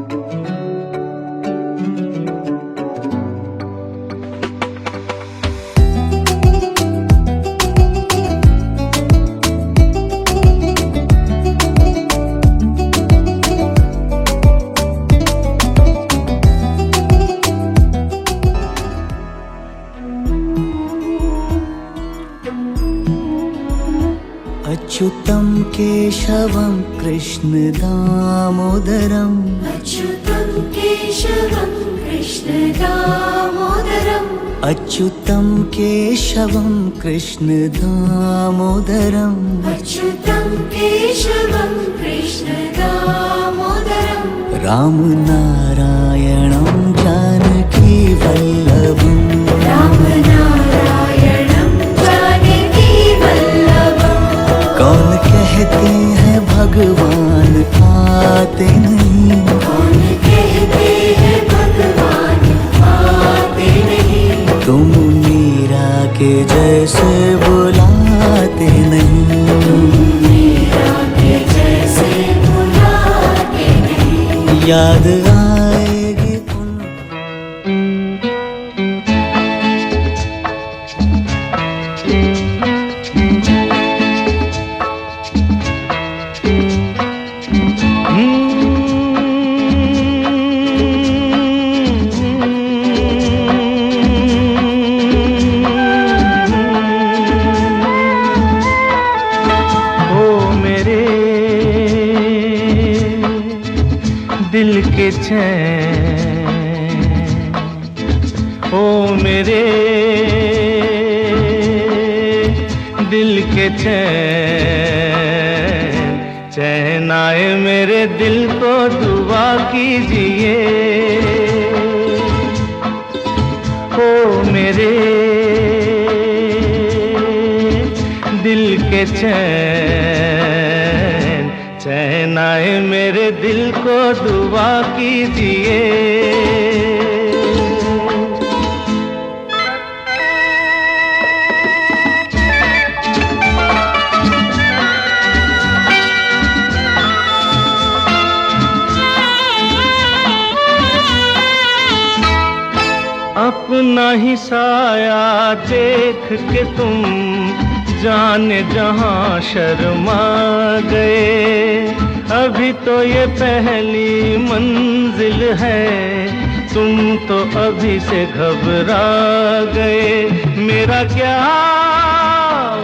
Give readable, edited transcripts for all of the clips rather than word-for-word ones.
अच्युतं केशवं कृष्ण दामोदरम् अच्युतं केशवं कृष्ण दामोदरम् अच्युतं केशवं कृष्ण दामोदरम् अच्युतं केशवं कृष्ण दामोदरम् राम नारायणं जानकी वल्लभम् राम नारायणं जानकी वल्लभम् कौन कहते हैं भगवान आते नहीं, कौन कहते हैं भगवान आते नहीं, तुम मीरा के जैसे बुलाते नहीं, मीरा के जैसे बुलाते नहीं। याद आएगी उन दिल के चैन, ओ मेरे दिल के चैन, चैन आए मेरे दिल को दुआ कीजिए। ओ मेरे दिल के चैन, चैन आए मेरे दिल को दुआ कीजिए। अपना ही साया देख के तुम जाने जहां शर्मा गए, अभी तो ये पहली मंजिल है, तुम तो अभी से घबरा गए। मेरा क्या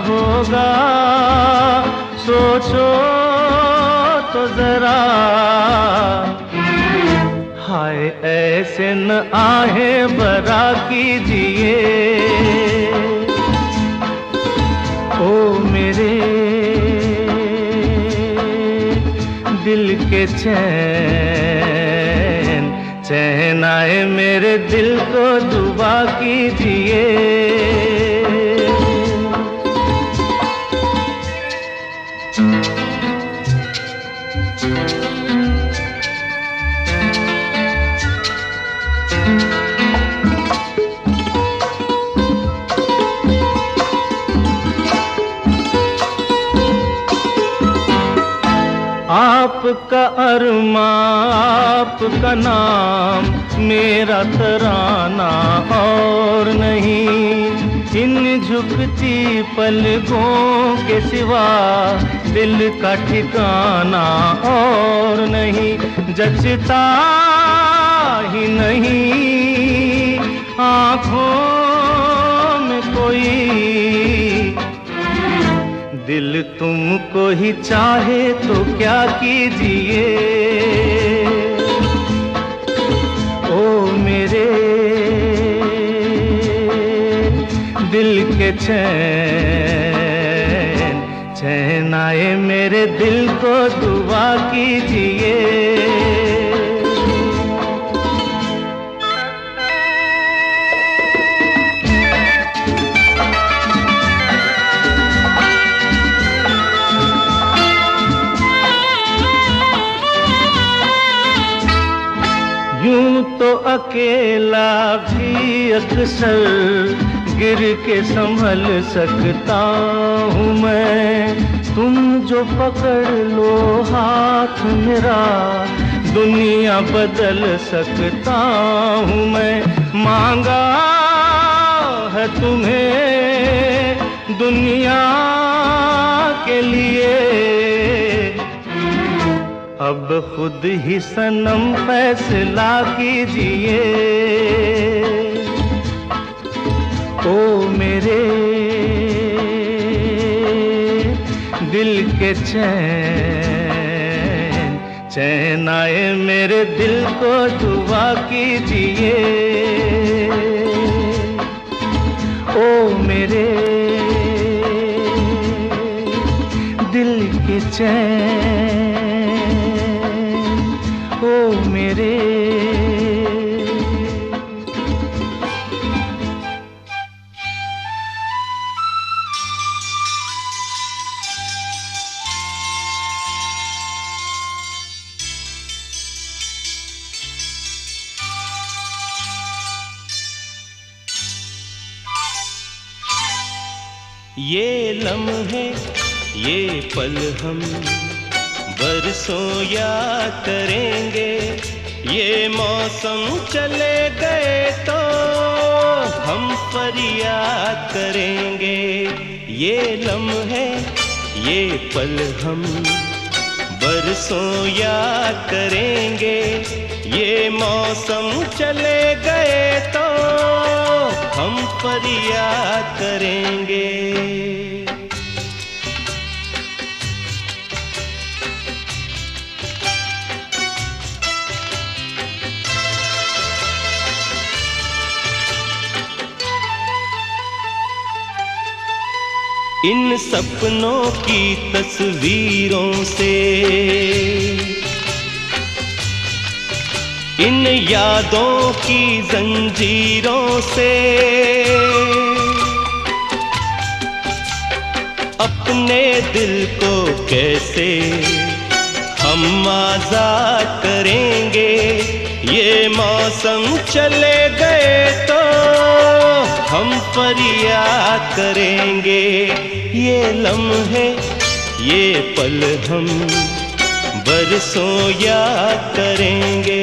होगा सोचो तो जरा, हाय ऐसे न आहे बरा कीजिए। ओ मेरे दिल के चैन, चैन आए मेरे दिल को दुआ कीजिए। आपका अरमा आपका नाम मेरा तराना और नहीं, इन झुकती पलकों के सिवा दिल का ठिकाना और नहीं। जचता ही नहीं आँखों में कोई, दिल तुमको ही चाहे तो क्या कीजिए। ओ मेरे दिल के चैन, चैन आए मेरे दिल को दुआ कीजिए। यूं तो अकेला भी अक्सर गिर के संभल सकता हूँ मैं, तुम जो पकड़ लो हाथ मेरा दुनिया बदल सकता हूँ मैं। मांगा है तुम्हें दुनिया के लिए, अब खुद ही सनम फैसला कीजिए। ओ मेरे दिल के चैन, चैन आए मेरे दिल को दुआ कीजिए। ओ मेरे दिल के चैन, ओ मेरे। ये लम्हे ये पल हम बरसों याद करेंगे। ये मौसम चले गए तो हम फरियाद करेंगे। ये लम्हे ये पल हम बरसों याद करेंगे। ये मौसम चले गए तो हम फरियाद करेंगे। इन सपनों की तस्वीरों से, इन यादों की जंजीरों से अपने दिल को कैसे हम आजाद करेंगे। ये मौसम चले गए तो हम फरियाद करेंगे। ये लम्हे ये पल हम बरसों याद करेंगे।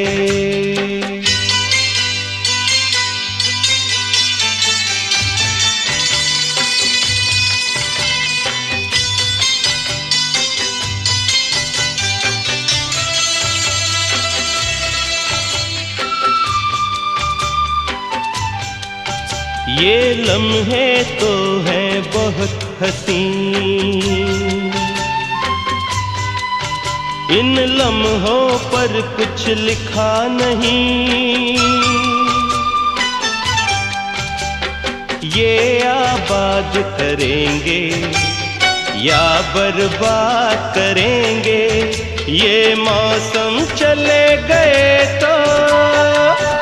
ये लम्हे तो हैं बहुत हसीन, इन लम्हों पर कुछ लिखा नहीं। ये आबाद करेंगे या बर्बाद करेंगे। ये मौसम चले गए तो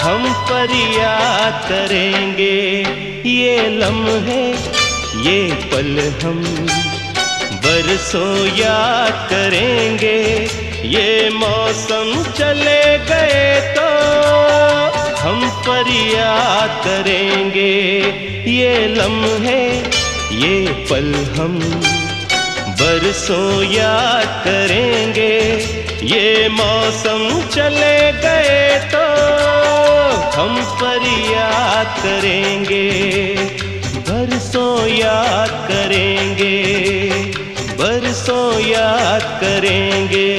हम फरियाद करेंगे। ये लम्हे ये पल हम बरसों याद करेंगे। ये मौसम चले गए तो हम फरियाद करेंगे। ये लम्हे ये पल हम बरसों याद करेंगे। ये मौसम चले गए तो हम फरियाद करेंगे। बरसों याद करेंगे, बरसों याद करेंगे।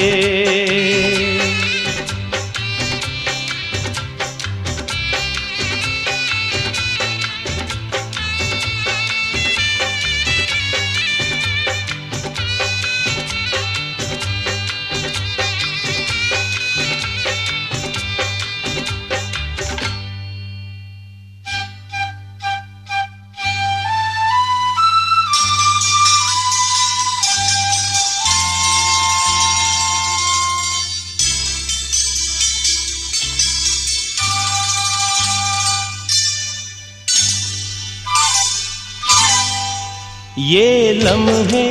ये लम्हे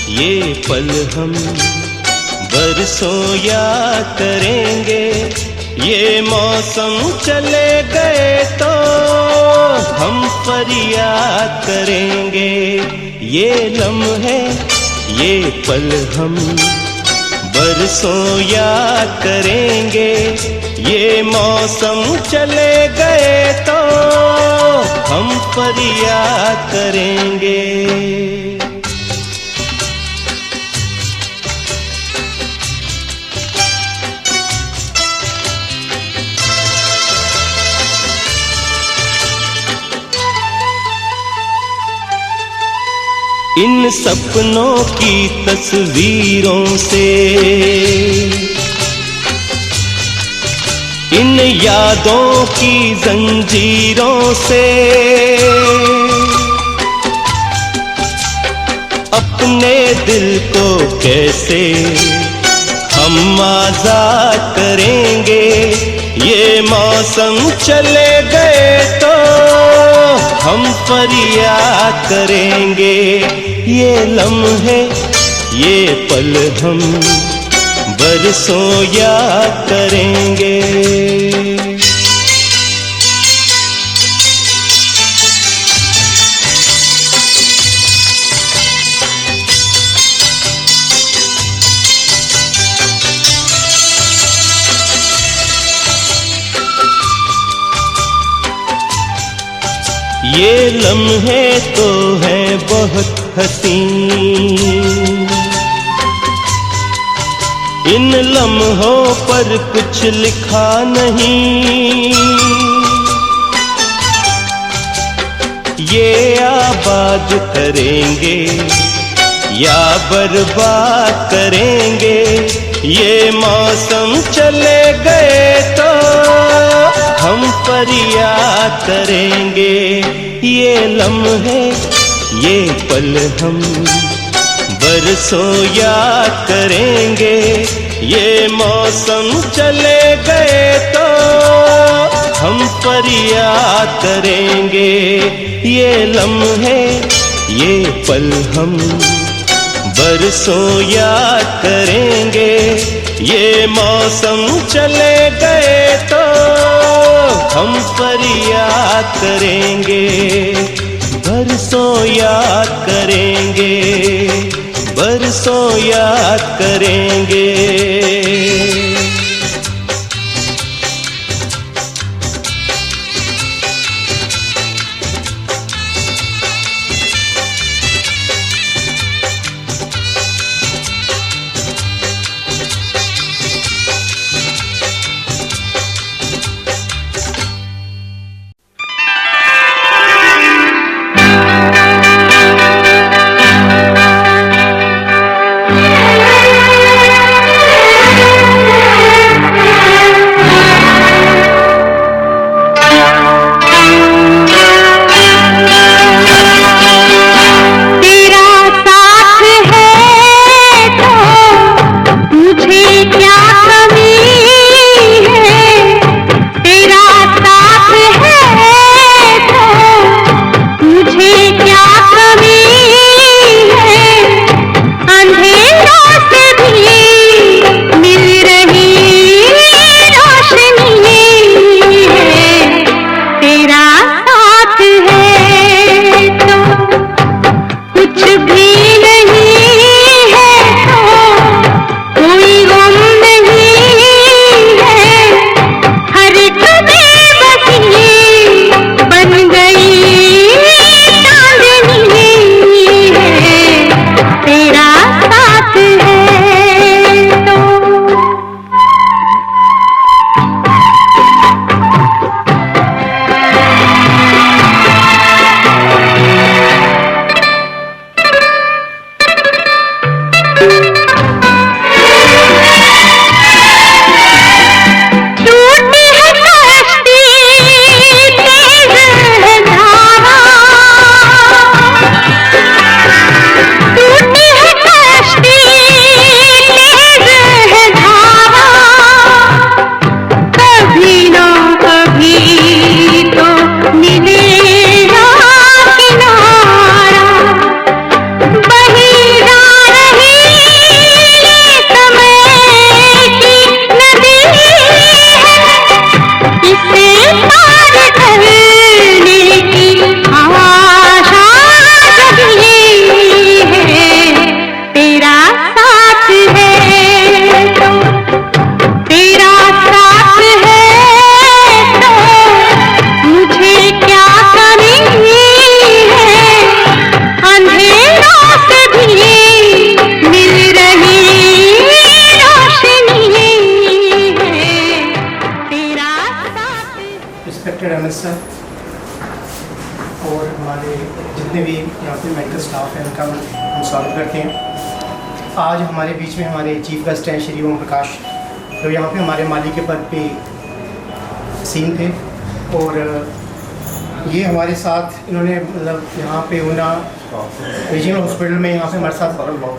ये पल हम बरसों याद करेंगे। ये मौसम चले गए तो हम फरियाद करेंगे। ये लम्हे ये पल हम बरसों याद करेंगे। ये मौसम चले गए तो हम पर याद करेंगे। इन सपनों की तस्वीरों से, इन यादों की जंजीरों से अपने दिल को कैसे हम आजाद करेंगे। ये मौसम चले गए तो हम फरियाद करेंगे। ये लम्हे ये पल हम बरसों याद करेंगे। ये लम्हे तो हैं बहुत हसीन, इन लम्हों पर कुछ लिखा नहीं। ये आबाद करेंगे या बर्बाद करेंगे। ये मौसम चले गए तो हम फरियाद करेंगे। ये लम्हे ये पल हम बरसों याद करेंगे। ये मौसम चले गए तो हम फरियाद करेंगे। ये लम्हे ये पल हम बरसों याद करेंगे। ये मौसम चले गए तो हम फरियाद करेंगे। बरसों याद करेंगे, बरसों याद करेंगे। रिस्पेक्टेड एमएस सर और हमारे जितने भी यहाँ पे मेडिकल स्टाफ हैं उनका हम स्वागत करते हैं। आज हमारे बीच में हमारे चीफ गेस्ट हैं श्री ओम प्रकाश, जो यहाँ पे हमारे माली के पद पे सीन थे, और ये हमारे साथ इन्होंने मतलब यहाँ पे ऊना रीजनल हॉस्पिटल में यहाँ पे हमारे साथ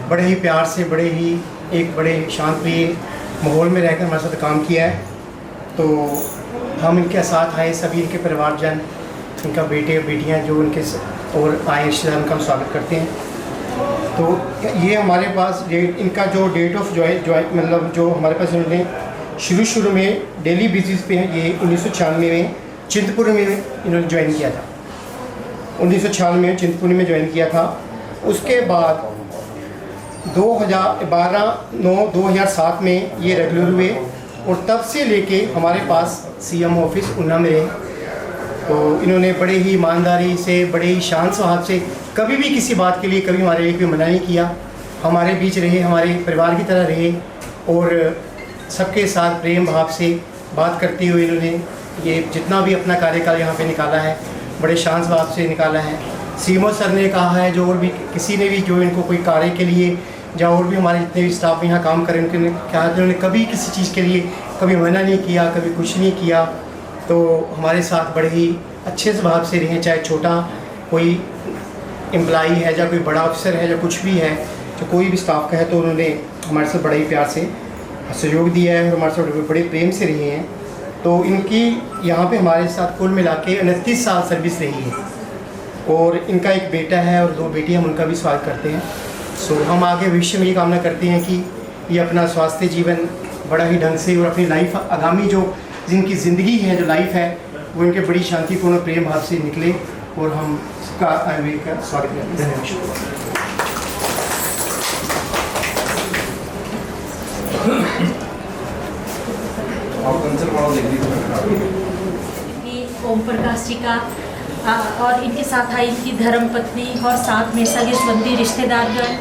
बड़े ही प्यार से, बड़े शांतप्रिय माहौल में रहकर हमारे साथ काम किया है। तो हम इनके साथ आए, सभी इनके परिवारजन, इनका बेटे बेटियां जो उनके और आए रिश्तेदार, उनका हम स्वागत करते हैं। तो ये हमारे पास डेट, इनका जो डेट ऑफ ज्वाइन मतलब जो हमारे पास इन्होंने शुरू में डेली बेसिस पे है, ये 1996 में चिंतपुर में इन्होंने ज्वाइन किया था। 1996 में चिंतपुर में ज्वाइन किया था। उसके बाद 2007 में ये रेगुलर हुए और तब से लेके हमारे पास सीएम ऑफिस ऊना में रहे। तो इन्होंने बड़े ही ईमानदारी से, बड़े ही शांत स्वभाव से, कभी भी किसी बात के लिए कभी हमारे लिए कोई मना नहीं किया। हमारे बीच रहे, हमारे परिवार की तरह रहे और सबके साथ प्रेम भाव से बात करते हुए इन्होंने ये जितना भी अपना कार्यकाल यहाँ पे निकाला है, बड़े शांत स्वभाव से निकाला है। सीएमओ सर ने कहा है, जो और भी किसी ने भी जो इनको कोई कार्य के लिए, या और भी हमारे जितने भी स्टाफ यहाँ काम करें, उनके कहा उन्होंने कभी किसी चीज़ के लिए कभी मना नहीं किया, कभी कुछ नहीं किया। तो हमारे साथ बड़े ही अच्छे स्वभाव से रहे, चाहे छोटा कोई एम्प्लॉई है या कोई बड़ा अफसर है या कुछ भी है, जो कोई भी स्टाफ का है, तो उन्होंने हमारे साथ बड़े ही प्यार से सहयोग दिया है और हमारे साथ बड़े प्रेम से रहे हैं। तो इनकी यहाँ पे हमारे साथ कुल मिला के 29 साल सर्विस रही है और इनका एक बेटा है और 2 बेटी, हम उनका भी स्वागत करते हैं। सो हम आगे भविष्य में ये कामना करते हैं कि ये अपना स्वास्थ्य जीवन बड़ा ही ढंग से और अपनी लाइफ आगामी जो जिनकी ज़िंदगी है, जो लाइफ है, वो इनके बड़ी शांतिपूर्ण प्रेम भाव से निकले और हम सबका आयुर्वेद का स्वागत करते हैं। ओम प्रकाश जी का और इनके साथ आई इनकी धर्म पत्नी और साथ में सगे संबंधी रिश्तेदारगण,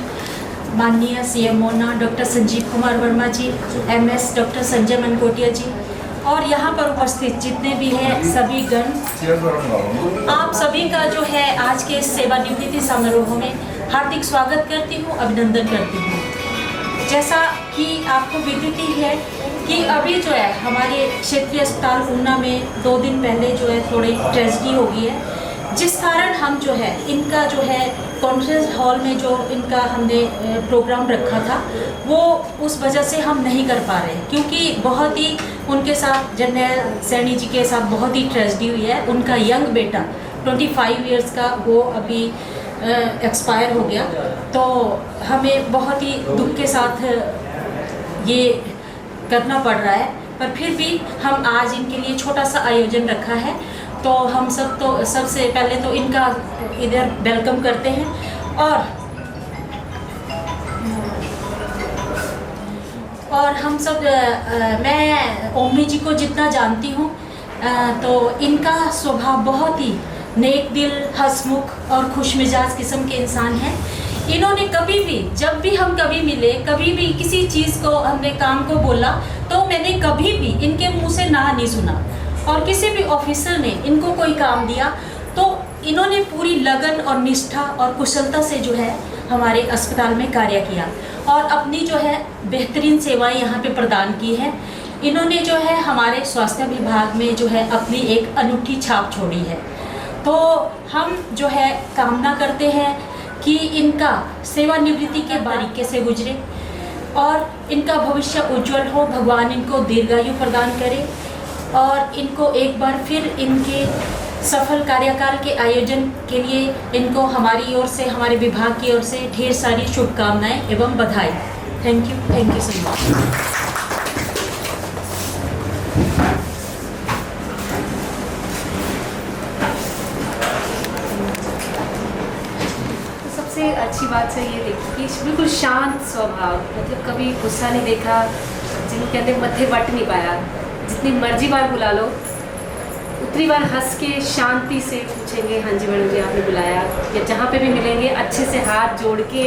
माननीय सीएम ऊना डॉक्टर संजीव कुमार वर्मा जी, एमएस डॉक्टर संजय मनकोटिया जी, और यहाँ पर उपस्थित जितने भी हैं सभी गण, आप सभी का जो है आज के सेवानिवृत्ति समारोह में हार्दिक स्वागत करती हूँ, अभिनंदन करती हूँ। जैसा कि आपको विदित ही है कि अभी जो है हमारे क्षेत्रीय अस्पताल ऊना में 2 दिन पहले जो है थोड़ी ट्रेजेडी हो गई है, जिस कारण हम जो है इनका जो है कॉन्फ्रेंस हॉल में जो इनका हमने प्रोग्राम रखा था, वो उस वजह से हम नहीं कर पा रहे, क्योंकि बहुत ही उनके साथ जनरल सैनी जी के साथ बहुत ही ट्रेजेडी हुई है। उनका यंग बेटा 25 इयर्स का, वो अभी एक्सपायर हो गया। तो हमें बहुत ही दुख के साथ ये करना पड़ रहा है, पर फिर भी हम आज इनके लिए छोटा सा आयोजन रखा है। तो हम सब तो सबसे पहले तो इनका इधर वेलकम करते हैं और हम सब मैं ओमी जी को जितना जानती हूँ तो इनका स्वभाव बहुत ही नेक दिल, हंसमुख और खुश मिजाज किस्म के इंसान हैं। इन्होंने कभी भी, जब भी हम कभी मिले, कभी भी किसी चीज़ को हमने काम को बोला, तो मैंने कभी भी इनके मुंह से ना नहीं सुना। और किसी भी ऑफिसर ने इनको कोई काम दिया तो इन्होंने पूरी लगन और निष्ठा और कुशलता से जो है हमारे अस्पताल में कार्य किया और अपनी जो है बेहतरीन सेवाएं यहाँ पे प्रदान की है। इन्होंने जो है हमारे स्वास्थ्य विभाग में जो है अपनी एक अनूठी छाप छोड़ी है। तो हम जो है कामना करते हैं कि इनका सेवानिवृत्ति के बारीकी से गुजरे और इनका भविष्य उज्जवल हो, भगवान इनको दीर्घायु प्रदान करे और इनको एक बार फिर इनके सफल कार्यकाल के आयोजन के लिए इनको हमारी ओर से, हमारे विभाग की ओर से ढेर सारी शुभकामनाएं एवं बधाई। Thank you so much. सबसे अच्छी बात से ये देखी कि बिल्कुल शांत स्वभाव, मतलब कभी गुस्सा नहीं देखा, जिनको कहते मत्थे बट नहीं पाया। जितनी मर्जी बार बुला लो उतनी बार हंस के शांति से पूछेंगे, हाँ जी मैडम जी आपने बुलाया, या जहाँ पे भी मिलेंगे अच्छे से हाथ जोड़ के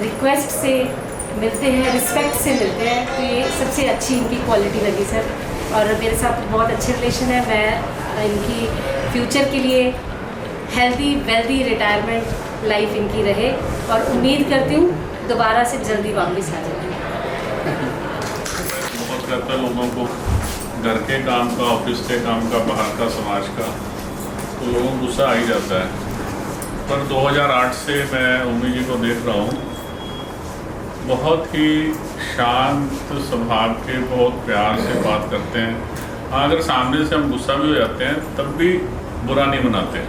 रिक्वेस्ट से मिलते हैं, रिस्पेक्ट से मिलते हैं। तो ये सबसे अच्छी इनकी क्वालिटी लगी सर। और मेरे साथ बहुत अच्छे रिलेशन है। मैं इनकी फ्यूचर के लिए हेल्दी वेल्दी रिटायरमेंट लाइफ इनकी रहे और उम्मीद करती हूँ दोबारा से जल्दी वापस आ जाए। बहुत करता लोगों को घर के काम का, ऑफिस के काम का, बाहर का, समाज का, तो लोगों को गुस्सा आ ही जाता है। पर 2008 से मैं उम्मी जी को देख रहा हूँ, बहुत ही शांत स्वभाव के, बहुत प्यार से बात करते हैं। हाँ, अगर सामने से हम गुस्सा भी हो जाते हैं तब भी बुरा नहीं मनाते,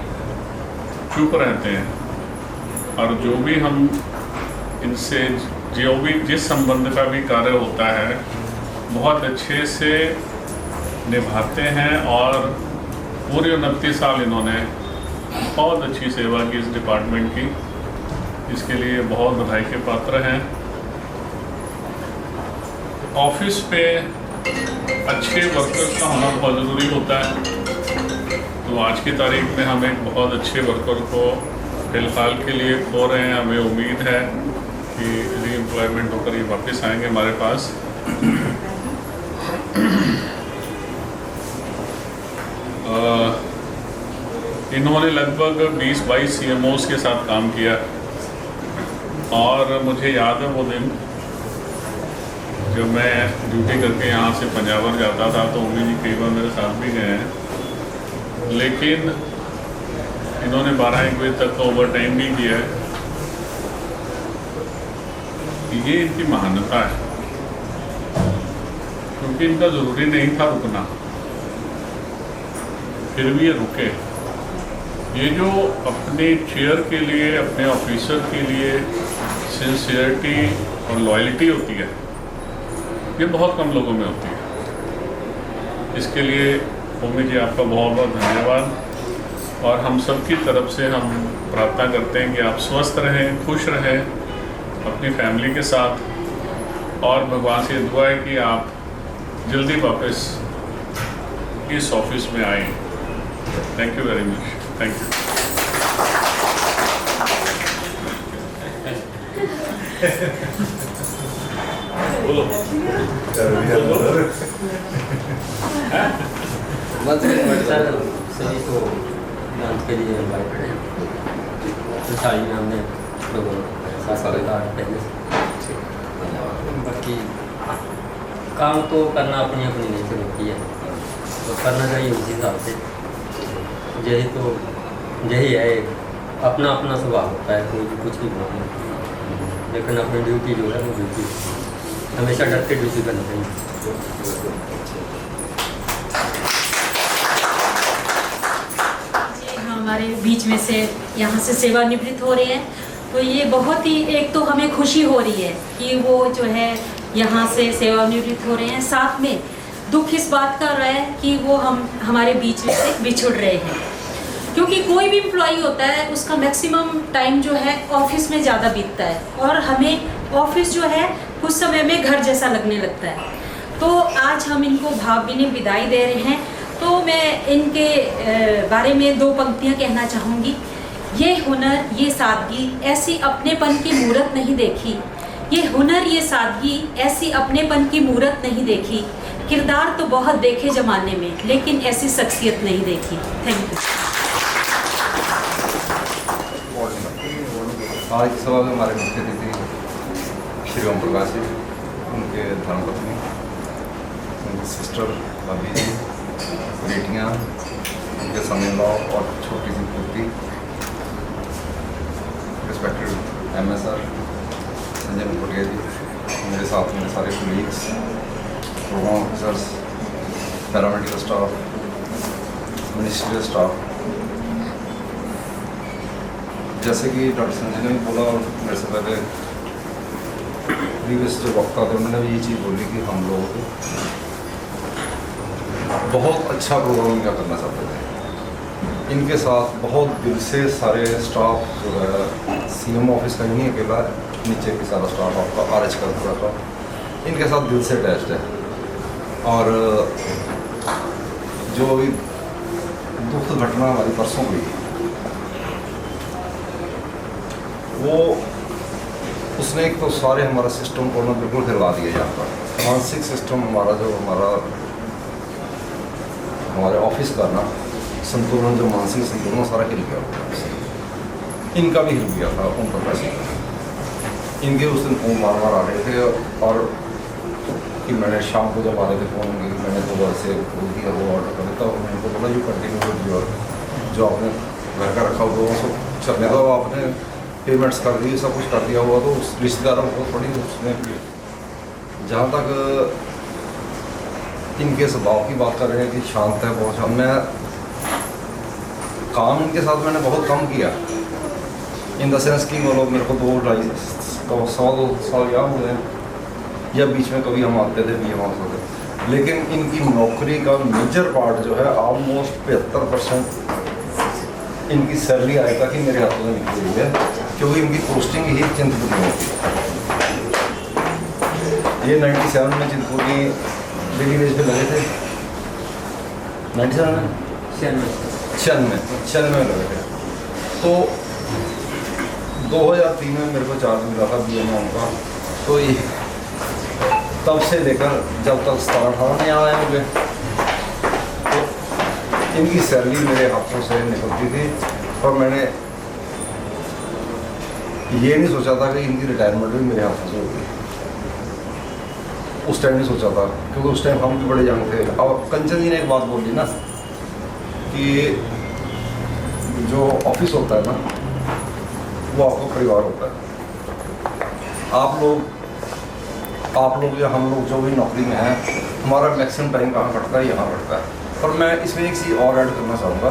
चुप रहते हैं। और जो भी हम इनसे जो भी जिस संबंध का भी कार्य होता है बहुत अच्छे से निभाते हैं। और पूरे 29 साल इन्होंने बहुत अच्छी सेवा की इस डिपार्टमेंट की, इसके लिए बहुत बधाई के पात्र हैं। ऑफिस पे अच्छे वर्कर्स का होना बहुत ज़रूरी होता है। तो आज की तारीख में हम एक बहुत अच्छे वर्कर को फिलहाल के लिए खो रहे हैं। हमें उम्मीद है कि रीएम्प्लॉयमेंट होकर ये वापस आएंगे हमारे पास। इन्होंने लगभग 20-22 CMOs के साथ काम किया और मुझे याद है वो दिन जब मैं ड्यूटी करके यहाँ से पंजाबर जाता था तो उम्मी जी कई बार मेरे साथ भी गए हैं, लेकिन इन्होंने 12-1 बजे तक तो ओवर टाइम भी किया है। ये इनकी महानता है, क्योंकि इनका ज़रूरी नहीं था रुकना, फिर भी ये रुके। ये जो अपने चेयर के लिए, अपने ऑफिसर के लिए सिंसियरिटी और लॉयल्टी होती है, ये बहुत कम लोगों में होती है। इसके लिए उम्मी जी आपका बहुत बहुत धन्यवाद। और हम सब की तरफ से हम प्रार्थना करते हैं कि आप स्वस्थ रहें, खुश रहें अपनी फैमिली के साथ, और भगवान से दुआ है कि आप जल्दी वापस इस ऑफिस में आएँ। Thank you very much. Thank you. बोलो। सभी को डांस के लिए इनवाइट करें। तो सारी हमने लोगों पहले से, बाकी काम तो करना अपनी अपनी नेचर होती है, तो करना चाहिए उसी हिसाब से। यही तो यही है, अपना अपना स्वभाव होता है, कोई भी कुछ भी बोलना, लेकिन अपनी ड्यूटी जो है वो ड्यूटी हमेशा डट के ड्यूटी करनी चाहिए। हमारे बीच में से यहाँ से सेवानिवृत्त हो रहे हैं, तो ये बहुत ही, एक तो हमें खुशी हो रही है कि वो जो है यहाँ से सेवानिवृत्त हो रहे हैं। साथ में दुख इस बात का रहा है कि वो हमारे बीच में से बिछुड़ रहे हैं, क्योंकि कोई भी एम्प्लॉई होता है उसका मैक्सिमम टाइम जो है ऑफिस में ज़्यादा बीतता है, और हमें ऑफिस जो है कुछ समय में घर जैसा लगने लगता है। तो आज हम इनको भावभीनी विदाई दे रहे हैं। तो मैं इनके बारे में 2 पंक्तियाँ कहना चाहूँगी। ये हुनर, ये सादगी, ऐसी अपनेपन की मूरत नहीं देखी। ये हुनर, ये सादगी, ऐसी अपनेपन की मूरत नहीं देखी। किरदार तो बहुत देखे ज़माने में, लेकिन ऐसी शख्सियत नहीं देखी। Thank you. आज की सभा में हमारे मुख्य अतिथि श्री ओम प्रकाश जी, उनके धर्मपत्नी, उनकी सिस्टर भाभी जी, बेटियाँ, उनके सन-इन-लॉ और छोटी सी पुत्री, रिस्पेक्टेड MSR संजय मुखर्जी जी, मेरे साथ मेरे सारे colleagues, programme officers, paramedical staff, ministerial staff. जैसे कि डॉक्टर संजय ने भी बोला और मेरे से पहले प्रीवियस जो वक्ता थे उन्होंने भी ये चीज़ बोली कि हम लोग बहुत अच्छा प्रोग्राम क्या करना चाहते थे। इनके साथ बहुत दिल से सारे स्टाफ जो है, CM ऑफिस का ही नहीं अकेला, नीचे भी सारा स्टाफ आपका RH का पूरा का इनके साथ दिल से अटैच्ड है। और जो अभी दुख घटना हमारी परसों हुई, वो उसने एक तो सारे हमारा सिस्टम को ना बिल्कुल हिलवा दिया। यहाँ पर मानसिक सिस्टम हमारा जो हमारा हमारे ऑफिस का ना संतुलन, जो मानसिक संतुलन सारा हिल गया होगा। इनका भी हिल गया था ओम प्रकाश जी का। इनके उस दिन फोन मार मार आ रहे थे और कि मैंने शाम को जब आ रहे थे फ़ोन की, मैंने दोबारा से बोल दिया वो ऑर्डर कर देता हूँ। मैंने उनको बोला जो कंटिन्यू जो आपने घर का रखा हुआ सब चलने दो, आपने पेमेंट्स कर दी, सब कुछ कर दिया हुआ, तो उस रिश्तेदारों को थोड़ी उसने जहाँ तक इनके स्वभाव की बात कर रहे हैं कि शांत है बहुत शांत। मैं काम इनके साथ मैंने बहुत कम किया इन द सेंस कि वो लोग मेरे को 2-2.5 साल याद हुए हैं, या बीच में कभी हम आते थे भी हम आते थे, लेकिन इनकी नौकरी का मेजर पार्ट जो है ऑलमोस्ट 75% इनकी सैलरी आए तक ही मेरे हाथों में निकली हुई है, क्योंकि इनकी पोस्टिंग ही चिंतपूर्णी में थी। ये 97 में चिंतपूर्णी दिल्ली बेस पे लगे थे, 97 में 96 में लगे थे। तो 2003 में मेरे को चार्ज मिला था BMO का, तो ये तब से लेकर जब तक 17-18 में यहाँ आए मुझे, तो इनकी सैलरी मेरे हाथों से निकलती थी। और मैंने ये नहीं सोचा था कि इनकी रिटायरमेंट भी मेरे हाथों से होगी, उस टाइम नहीं सोचा था, क्योंकि उस टाइम हम भी बड़े यंग थे। अब कंचन जी ने एक बात बोली ना कि जो ऑफिस होता है ना वो आपका परिवार होता है। आप लोग या हम लोग जो भी नौकरी में हैं, हमारा मैक्सिमम टाइम कहाँ कटता है, यहाँ कटता है। और मैं इसमें एक चीज़ और ऐड करना चाहूँगा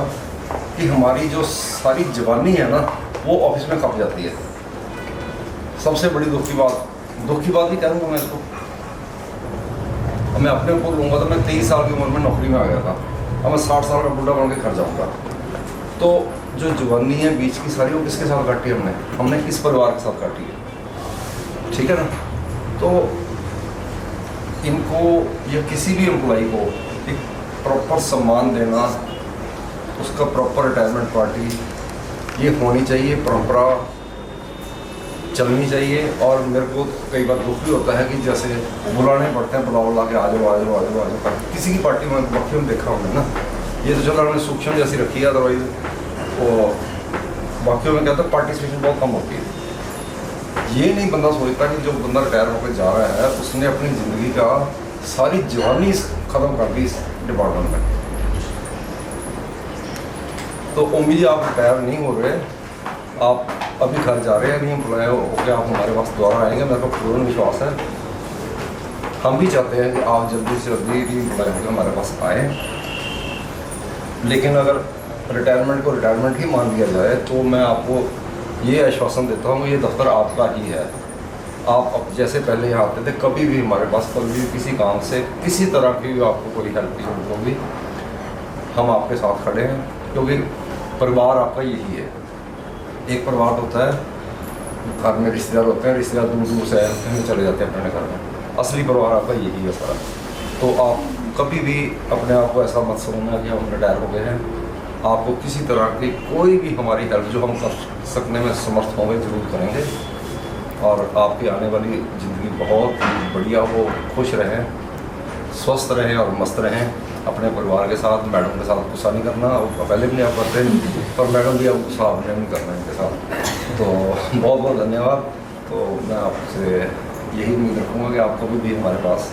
कि हमारी जो सारी जवानी है ना वो ऑफिस में खप जाती है। सबसे बड़ी दुख की बात ही कहूँगा मैं इसको। मैं अपने ऊपर लूँगा तो मैं 23 साल की उम्र में नौकरी में आ गया था, अब मैं 60 साल का बूढ़ा बन के घर जाऊँगा। तो जो जवानी है बीच की सारी, वो किसके साथ काटी हमने किस परिवार के साथ काटी है, ठीक है ना। तो इनको या किसी भी एम्प्लॉई को एक प्रॉपर सम्मान देना, उसका प्रॉपर रिटायरमेंट पार्टी ये होनी चाहिए, परंपरा चलनी चाहिए। और मेरे को कई बार दुख भी होता है कि जैसे बुलाने पड़ते हैं, बुला के आ जाओ। किसी की पार्टी में बाकी में देखा हमने ना, ये तो चलो हमने सूक्ष्म जैसी रखी है, अदरवाइज वो बाकियों में कहते हैं पार्टिसिपेशन बहुत कम होती है। ये नहीं बंदा सोचता कि जो बंदा रिटायर होकर जा रहा है उसने अपनी ज़िंदगी का सारी जवानी ख़त्म कर दी इस डिपार्टमेंट में। तो उम्मीद जी आप रिटायर नहीं हो रहे, आप अभी घर जा रहे हैं, नहीं एम्प्लॉय होकर आप हमारे पास दोबारा आएंगे, मेरे को पूर्ण विश्वास है। हम भी चाहते हैं कि आप जल्दी से जल्दी एम्प्लॉय होकर हमारे पास आएँ, लेकिन अगर रिटायरमेंट को रिटायरमेंट ही मान लिया जाए तो मैं आपको ये आश्वासन देता हूँ ये दफ्तर आपका ही है। आप अब जैसे पहले यहाँ आते थे, कभी भी हमारे पास कभी भी किसी काम से किसी तरह की आपको कोई हेल्प की जरूरत होगी, हम आपके साथ खड़े हैं, क्योंकि परिवार आपका यही है। एक परिवार होता है, घर में रिश्तेदार होते हैं, रिश्तेदार दूर दूर से आए चले जाते हैं अपने घर में, असली परिवार आपका यही है सारा। तो आप कभी भी अपने आप को ऐसा मत समझना कि हम रिटायर हो गए हैं। आपको किसी तरह की कोई भी हमारी हेल्प जो हम कर सकने में समर्थ होंगे ज़रूर करेंगे। और आपकी आने वाली ज़िंदगी बहुत बढ़िया हो, खुश रहें, स्वस्थ रहें और मस्त रहें अपने परिवार के साथ। मैडम के साथ गुस्सा नहीं करना, पहले भी नहीं आप करते, पर मैडम भी अब गुस्सा आपने नहीं करना इनके साथ। तो बहुत बहुत धन्यवाद। तो मैं आपसे यही उम्मीद रखूँगा कि आप कभी भी हमारे पास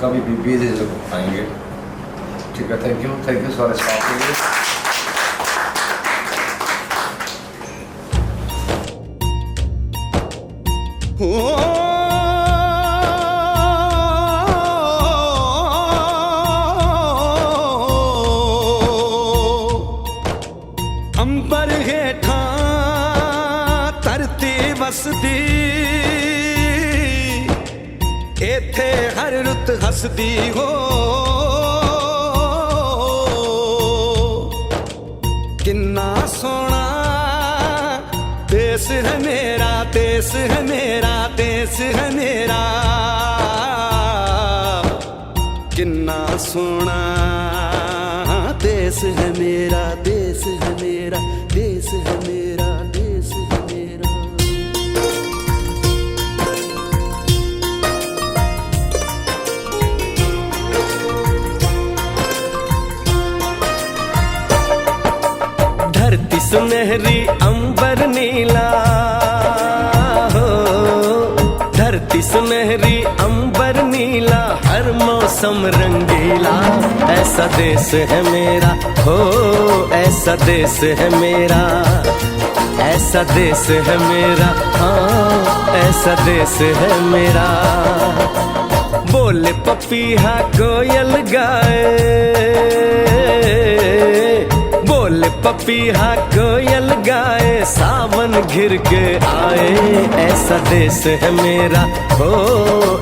कभी भी बेझिझक आएंगे, ठीक है। थैंक यू सारे स्टाफ के लिए। अंबर हेठा धरती वसदी, एथे हर रुत हसदी हो। किन्ना सोना देश है मेरा, देश है मेरा, देश है मेरा। किन्ना सोना देश है मेरा, देश है मेरा, देश है मेरा, देश है मेरा। धरती सुनहरी अंबर नीला हो, धरती सुनहरी अंबर नीला, हर मौसम रंगीला। ऐसा देश है मेरा हो, ऐसा देश है मेरा, ऐसा देश है मेरा, हाँ ऐसा देश है मेरा। बोले पपीहा कोयल गाए, बोले पपीहा कोयल गाए, सावन घिर के आए। ऐसा देश है मेरा हो,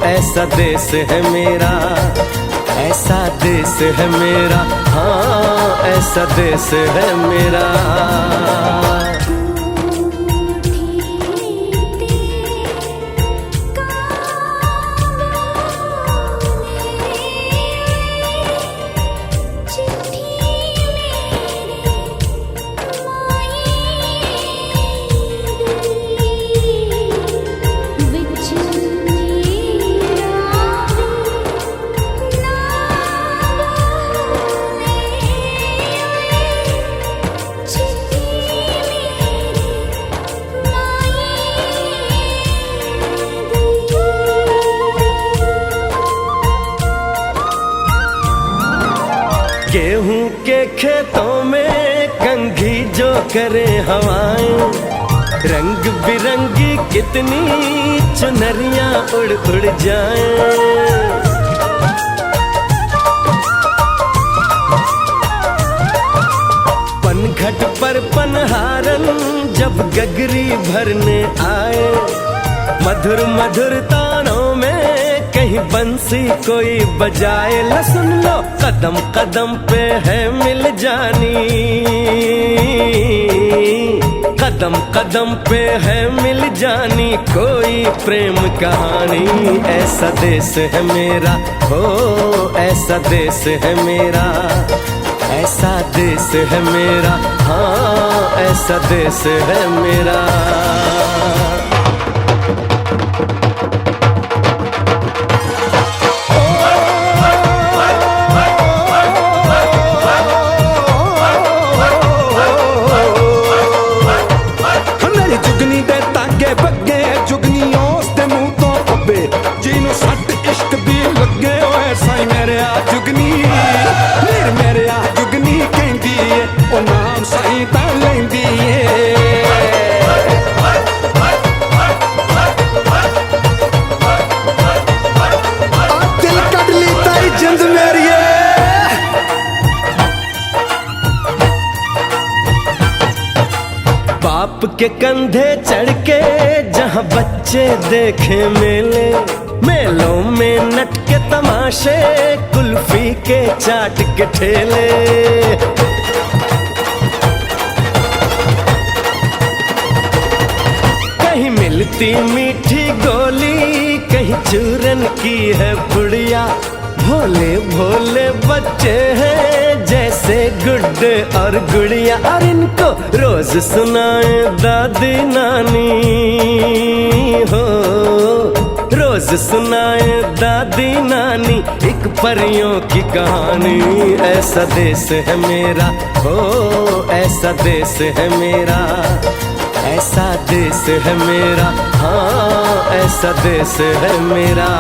ऐसा देश है मेरा, ऐसा देश है मेरा, हाँ ऐसा देश है मेरा। गेहूं के खेतों में कंघी जो करे हवाएं, रंग बिरंगी कितनी चुनरियां उड़ उड़ जाएं। पनघट पर पनहारन जब गगरी भरने आए, मधुर मधुर तानों में कहीं बंसी कोई बजाए। ला सुन लो कदम कदम पे है मिल जानी, कदम कदम पे है मिल जानी कोई प्रेम कहानी। ऐसा देश है मेरा हो, ऐसा देश है मेरा, ऐसा देश है मेरा, हाँ ऐसा देश है मेरा। बाप के कंधे चढ़ के जहाँ बच्चे देखे मेले, मेलों में नट के तमाशे, कुल्फी के चाट के ठेले। कहीं मिलती मीठी गोली, कहीं चूरन की है पुड़िया। भोले भोले बच्चे हैं जैसे गुड्डे और गुड़िया, और इनको रोज सुनाए दादी नानी हो, रोज सुनाए दादी नानी एक परियों की कहानी। ऐसा देश है मेरा हो, ऐसा देश है मेरा, ऐसा देश है मेरा, हाँ ऐसा देश है मेरा।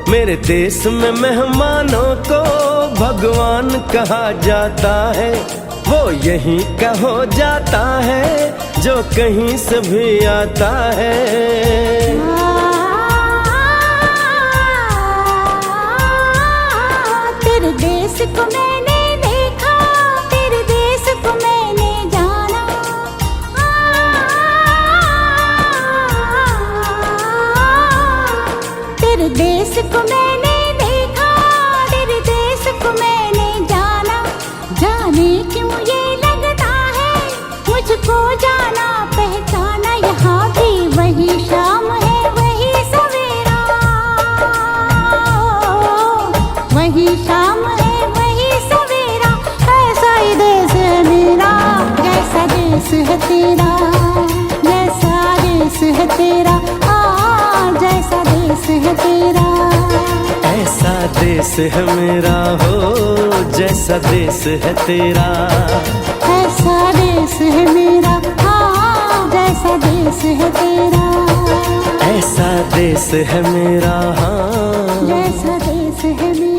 मेरे देश में मेहमानों को भगवान कहा जाता है, वो यहीं का हो जाता है जो कहीं से भी आता है। तेरे देश को मैंने देखा, तेरे देश को मैंने जाना, क्यों ये लगता है मुझको जाना पहचाना, यहाँ भी वही शाम है वही सवेरा, वही शाम है वही सवेरा। ऐसा ही देश है मेरा, जैसा देश है तेरा, जैसा देश है तेरा, जैसा देश है तेरा। ऐसा देश है मेरा हो जैसा देश है तेरा, ऐसा देश है मेरा, जैसा देश है तेरा, ऐसा देश है मेरा, हाँ जैसा देश है मेरा।